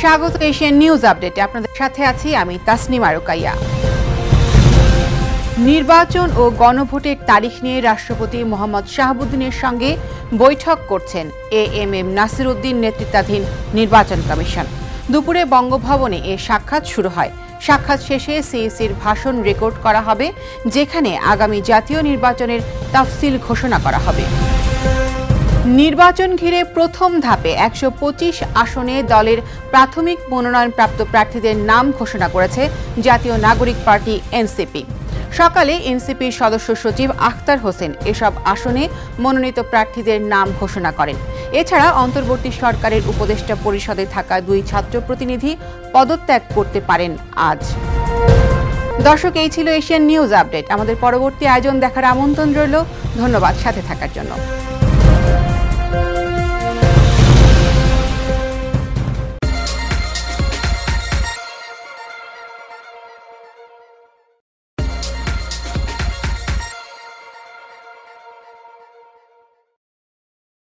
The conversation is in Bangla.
স্বাগত এশিয়ান নিউজ আপডেটে। আপনাদের সাথে আছি আমি তাসনিমা রুকাইয়া। নির্বাচন ও গণভোটের তারিখ নিয়ে রাষ্ট্রপতি মোহাম্মদ শাহাবুদ্দিনের সঙ্গে বৈঠক করছেন এএমএম নাসির উদ্দিন নেতৃত্বাধীন নির্বাচন কমিশন। দুপুরে বঙ্গভবনে এ সাক্ষাৎ শুরু হয়। সাক্ষাৎ শেষে সিইসির ভাষণ রেকর্ড করা হবে, যেখানে আগামী জাতীয় নির্বাচনের তাফসিল ঘোষণা করা হবে। নির্বাচন ঘিরে প্রথম ধাপে ১২৫ আসনে দলের প্রাথমিক মনোনয়নপ্রাপ্ত প্রার্থীদের নাম ঘোষণা করেছে জাতীয় নাগরিক পার্টি এনসিপি। সকালে এনসিপির সদস্য সচিব আখতার হোসেন এসব আসনে মনোনীত প্রার্থীদের নাম ঘোষণা করেন। এছাড়া অন্তর্বর্তী সরকারের উপদেষ্টা পরিষদে থাকা ২ ছাত্র প্রতিনিধি পদত্যাগ করতে পারেন আজ। দর্শক, এই ছিল এশিয়ান নিউজ আপডেট। আমাদের পরবর্তী আয়োজন দেখার আমন্ত্রণ রইল। ধন্যবাদ সাথে থাকার জন্য।